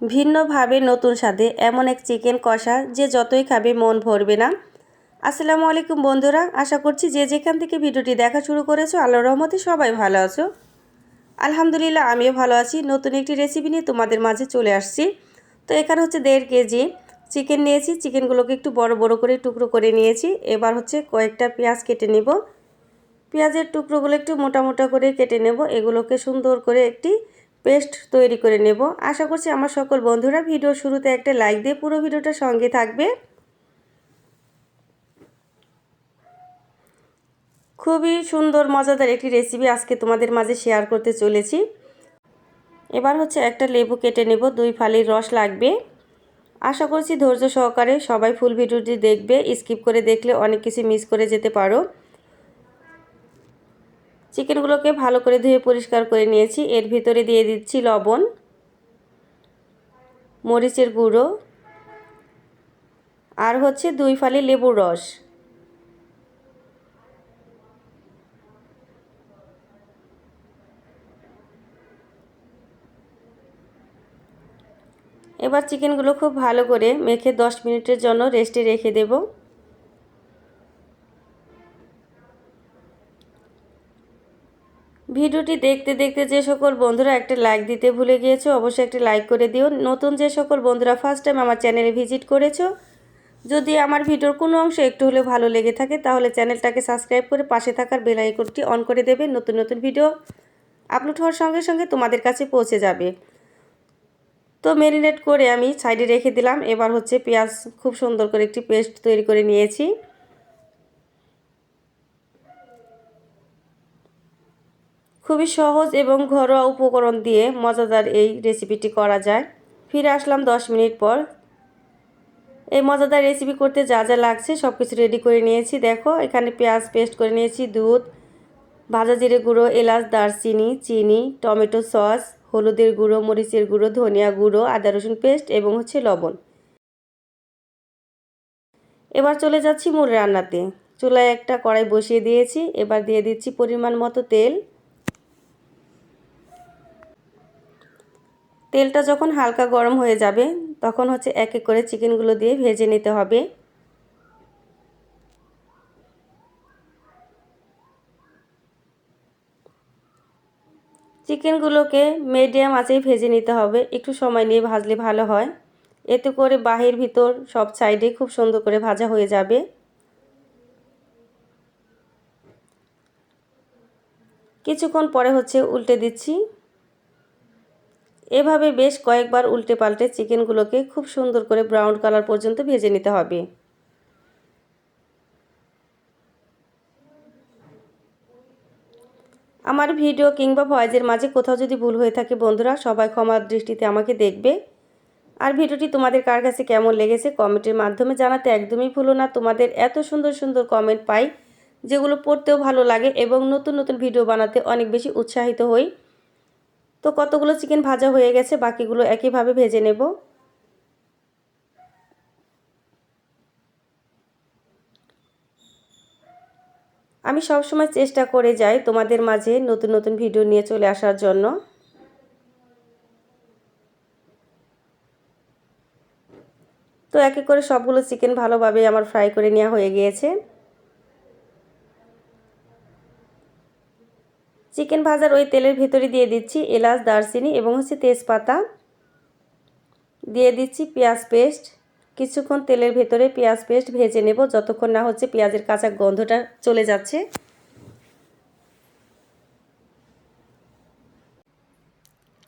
ভিন্নভাবে নতুন স্বাদে এমন এক চিকেন কষা যে যতই খাবে মন ভরবে না। আসসালামু আলাইকুম বন্ধুরা, আশা করছি যে যেখান থেকে ভিডিওটি দেখা শুরু করেছো আল্লাহর রহমতে সবাই ভালো আছো। আলহামদুলিল্লাহ আমিও ভালো আছি। নতুন একটি রেসিপি নিয়ে তোমাদের মাঝে চলে আসছি। তো এখানে হচ্ছে 1.5 কেজি চিকেন নিয়েছি। চিকেনগুলোকে একটু বড় বড় করে টুকরো করে নিয়েছি। এবার হচ্ছে কয়েকটা পেঁয়াজ কেটে নেব। পেঁয়াজের টুকরোগুলো একটু মোটা মোটা করে কেটে নেব। এগুলোকে সুন্দর করে একটি পেস্ট তৈরি করে নেব। আশা করছি আমার সকল বন্ধুরা ভিডিও শুরুতে একটা লাইক দিয়ে পুরো ভিডিওটা সঙ্গে থাকবে। খুবই সুন্দর মজাদার একটি রেসিপি আজকে তোমাদের মাঝে শেয়ার করতে চলেছি। এবার হচ্ছে একটা লেবু কেটে নেব, 2 ফালির রস লাগবে। আশা করছি ধৈর্য সহকারে সবাই ফুল ভিডিওটি দেখবে, স্কিপ করে দেখলে অনেক কিছু মিস করে যেতে পারো। চিকেনগুলোকে ভালো করে ধুয়ে পরিষ্কার করে নিয়েছি। এর ভিতরে দিয়ে দিচ্ছি লবণ, মরিচের গুঁড়ো আর হচ্ছে 2 ফালি লেবুর রস। এবার চিকেনগুলো খুব ভালো করে মেখে 10 মিনিটের জন্য রেস্টে রেখে দেব। ভিডিওটি দেখতে দেখতে যে সকল বন্ধুরা একটা লাইক দিতে ভুলে গিয়েছো অবশ্যই একটা লাইক করে দিও। নতুন যে সকল বন্ধুরা ফার্স্ট টাইম আমার চ্যানেলে ভিজিট করেছো, যদি আমার ভিডিওর কোনো অংশ একটু হলেও ভালো লেগে থাকে তাহলে চ্যানেলটাকে সাবস্ক্রাইব করে পাশে থাকার বেল আইকনটি অন করে দেবে। নতুন নতুন ভিডিও আপলোড হওয়ার সঙ্গে সঙ্গে তোমাদের কাছে পৌঁছে যাবে। তো ম্যারিনেট করে আমি সাইডে রেখে দিলাম। এবার হচ্ছে পেঁয়াজ খুব সুন্দর করে একটি পেস্ট তৈরি করে নিয়েছি। খুবই সহজ এবং ঘরোয়া উপকরণ দিয়ে মজাদার এই রেসিপিটি করা যায়। ফিরে আসলাম 10 মিনিট পর। এই মজাদার রেসিপি করতে যা যা লাগছে সব কিছু রেডি করে নিয়েছি। দেখো এখানে পেঁয়াজ পেস্ট করে নিয়েছি, দুধ, ভাজা জিরে গুঁড়ো, এলাচ, দারচিনি, চিনি, টমেটো সস, হলুদের গুঁড়ো, মরিচের গুঁড়ো, ধনিয়া গুঁড়ো, আদা রসুন পেস্ট এবং হচ্ছে লবণ। এবার চলে যাচ্ছি মূল রান্নাতে। চুলায় একটা কড়াই বসিয়ে দিয়েছি। এবার দিয়ে দিচ্ছি পরিমাণ মতো তেল। তেলটা যখন হালকা গরম হয়ে যাবে তখন হচ্ছে এক এক করে চিকেনগুলো দিয়ে ভেজে নিতে হবে। চিকেনগুলোকে মিডিয়াম আঁচেই ভেজে নিতে হবে, একটু সময় নিয়ে ভাজলে ভালো হয়। এতে করে বাহির ভিতর সব সাইডে খুব সুন্দর করে ভাজা হয়ে যাবে। কিছুক্ষণ পরে হচ্ছে উল্টে দিচ্ছি। এভাবে বেশ কয়েকবার উল্টে পাল্টে চিকেনগুলোকে খুব সুন্দর করে ব্রাউন কালার পর্যন্ত ভেজে নিতে হবে। আমার ভিডিও কিংবা ভয়েসের মাঝে কোথাও যদি ভুল হয়ে থাকে বন্ধুরা সবাই ক্ষমার দৃষ্টিতে আমাকে দেখবে। আর ভিডিওটি তোমাদের কার কাছে কেমন লেগেছে কমেন্টের মাধ্যমে জানাতে একদমই ভুলো না। তোমাদের এত সুন্দর সুন্দর কমেন্ট পাই যেগুলো পড়তেও ভালো লাগে এবং নতুন নতুন ভিডিও বানাতে অনেক বেশি উৎসাহিত হই। তো কতগুলো চিকেন ভাজা হয়ে গেছে, বাকিগুলো একইভাবে ভেজে নেব। আমি সবসময় চেষ্টা করে যাই তোমাদের মাঝে নতুন নতুন ভিডিও নিয়ে চলে আসার জন্য। তো এক এক করে সবগুলো চিকেন ভালোভাবে আমার ফ্রাই করে নেওয়া হয়ে গিয়েছে। চিকেন ভাজার ওই তেলের ভিতরে দিয়ে দিচ্ছি এলাচ, দারচিনি এবং হচ্ছে তেজপাতা। দিয়ে দিচ্ছি পেঁয়াজ পেস্ট। কিছুক্ষণ তেলের ভেতরে পেঁয়াজ পেস্ট ভেজে নেব যতক্ষণ না হচ্ছে পেঁয়াজের কাঁচা গন্ধটা চলে যাচ্ছে।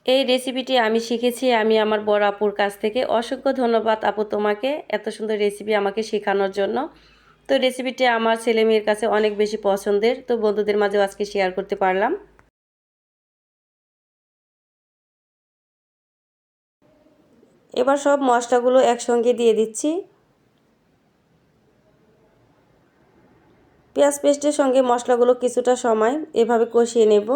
এই রেসিপিটি আমি শিখেছি আমি আমার বড় আপুর কাছ থেকে। অসংখ্য ধন্যবাদ আপু তোমাকে এত সুন্দর রেসিপি আমাকে শেখানোর জন্য। তো রেসিপিটি আমার ছেলে মেয়ের কাছে অনেক বেশি পছন্দের, তো বন্ধুদের মাঝেও আজকে শেয়ার করতে পারলাম। এবার সব মশলাগুলো একসঙ্গে দিয়ে দিচ্ছি। পেঁয়াজ পেস্টের সঙ্গে মশলাগুলো কিছুটা সময় এভাবে কষিয়ে নেব।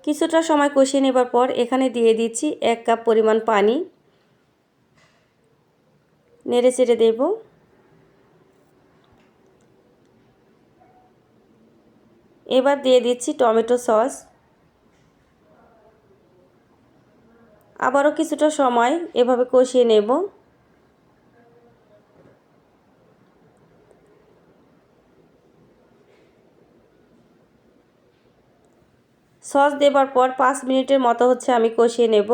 কিছুটা সময় কষিয়ে নেবার পর এখানে দিয়ে দিচ্ছি 1 কাপ পরিমাণ পানি। নেড়ে চেড়ে দেব। এবার দিয়ে দিচ্ছি টমেটো সস। আবারও কিছুটা সময় এভাবে কষিয়ে নেব। সস দেবার পর 5 মিনিটের মতো আমি কষিয়ে নেব।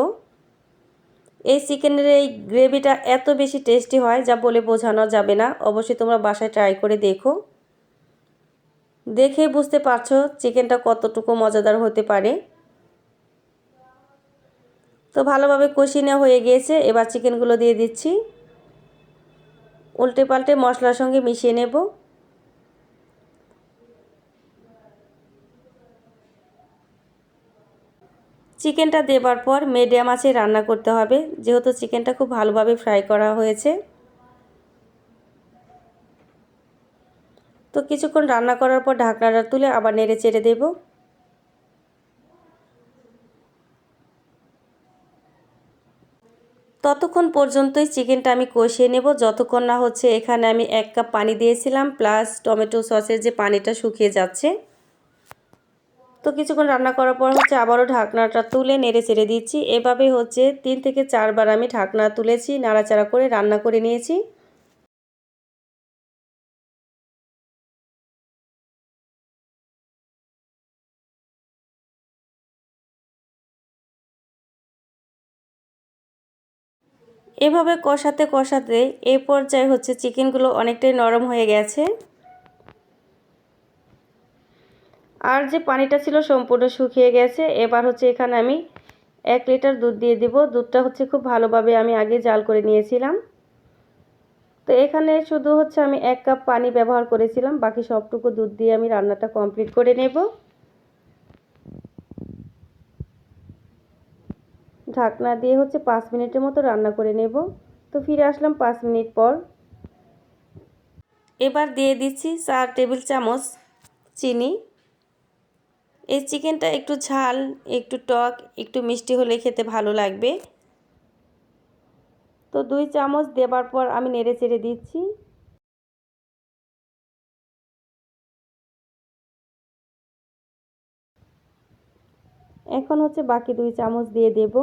এই চিকেনের এই গ্রেভিটা এত বেশি টেস্টি হয় যা বলে বোঝানো যাবে না। অবশ্যই তোমরা বাসায় ট্রাই করে দেখো। দেখেই বুঝতে পারছো চিকেনটা কতটুকু মজাদার হতে পারে। তো ভালোভাবে কষিয়ে নেওয়া হয়ে গিয়েছে। এবার চিকেনগুলো দিয়ে দিচ্ছি। উল্টে পাল্টে মশলার সঙ্গে মিশিয়ে নেব। চিকেনটা দেবার পর মিডিয়াম আঁচে রান্না করতে হবে, যেহেতু চিকেনটা খুব ভালোভাবে ফ্রাই করা হয়েছে। তো কিছুক্ষণ রান্না করার পর ঢাকনাটা তুলে আবার নেড়ে চেড়ে দেব। ততক্ষণ পর্যন্তই চিকেনটা আমি কষিয়ে নেব, যতক্ষণ না এখানে আমি 1 কাপ পানি দিয়েছিলাম প্লাস টমেটো সসের যে পানিটা শুকিয়ে যাচ্ছে। তো কিছুক্ষণ রান্না করার পর আবারও ঢাকনাটা তুলে নেড়ে চেড়ে দিচ্ছি। এভাবে 3 থেকে 4 বার আমি ঢাকনা তুলেছি, নাড়াচাড়া করে রান্না করে নিয়েছি। এভাবে কষাতে কষাতে এই পর্যায়ে চিকেনগুলো অনেকটাই নরম হয়ে গেছে। আর যে পানিটা ছিল সম্পূর্ণ শুকিয়ে গেছে। এবার এখানে আমি 1 লিটার দুধ দিয়ে দিব। দুধটা খুব ভালোভাবে আমি আগে জাল করে নিয়েছিলাম। তো এখানে শুধু আমি 1 কাপ পানি ব্যবহার করেছিলাম, বাকি সবটুকু দুধ দিয়ে আমি রান্নাটা কমপ্লিট করে নেব। ঢাকনা দিয়ে 5 মিনিটের মতো রান্না করে নেব। তো ফিরে আসলাম 5 মিনিট পর। এবার দিয়ে দিচ্ছি 4 টেবিল চামচ চিনি। এই চিকেনটা একটু ঝাল, একটু টক, একটু মিষ্টি হলে খেতে ভালো লাগবে। তো 2 চামচ দেবার পর আমি নেড়ে চেড়ে দিচ্ছি। এখন বাকি 2 চামচ দিয়ে দেব।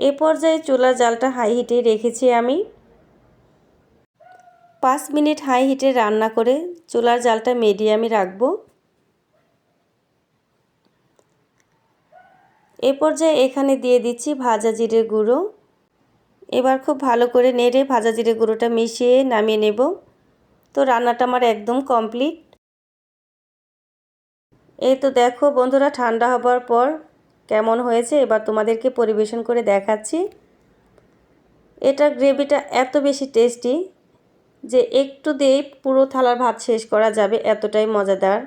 এ পর্যায়ে চুলার জালটা হাই হিটে রেখেছি আমি। 5 মিনিট হাই হিটে রান্না করে চুলার জালটা মিডিয়ামে রাখবো। এ পর্যায়ে এখানে দিয়ে দিচ্ছি ভাজা জিরের গুঁড়ো। এবার খুব ভালো করে নেড়ে ভাজা জিরে গুঁড়োটা মিশিয়ে নামিয়ে নেব। তো রান্নাটা আমার একদম কমপ্লিট। এই তো দেখো বন্ধুরা, ঠান্ডা হবার পর কেমন হয়েছে এবার তোমাদেরকে পরিবেশন করে দেখাচ্ছি। এটা গ্রেভিটা এত বেশি টেস্টি যে একটু দিয়েই পুরো থালার ভাত শেষ করা যাবে, এতটাই মজাদার।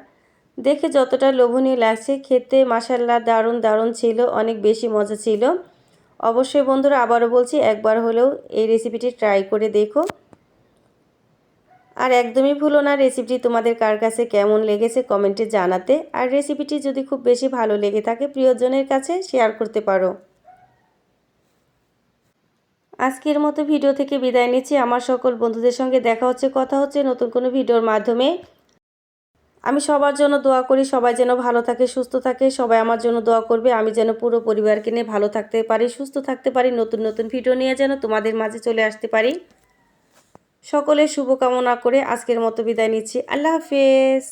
দেখে যতটা লোভনীয় লাগছে, খেতে মাশাআল্লাহ দারুণ দারুণ ছিল, অনেক বেশি মজা ছিল। অবশ্যই বন্ধুরা আবারও বলছি, একবার হলেও এই রেসিপিটি ট্রাই করে দেখো। আর একদমই ভুলো না রেসিপিটি তোমাদের কার কাছে কেমন লেগেছে কমেন্টে জানাতে। আর রেসিপিটি যদি খুব বেশি ভালো লেগে থাকে প্রিয়জনের কাছে শেয়ার করতে পারো। আজকের মতো ভিডিও থেকে বিদায় নিচ্ছি। আমার সকল বন্ধুদের সঙ্গে দেখা হচ্ছে, কথা হচ্ছে নতুন কোনো ভিডিওর মাধ্যমে। আমি সবার জন্য দোয়া করি, সবাই যেন ভালো থাকে, সুস্থ থাকে। সবাই আমার জন্য দোয়া করবে, আমি যেন পুরো পরিবারকে নিয়ে ভালো থাকতে পারি, সুস্থ থাকতে পারি, নতুন নতুন ভিডিও নিয়ে যেন তোমাদের মাঝে চলে আসতে পারি। সকলের শুভকামনা করে আজকের মতো বিদায় নিচ্ছি। আল্লাহ হাফেজ।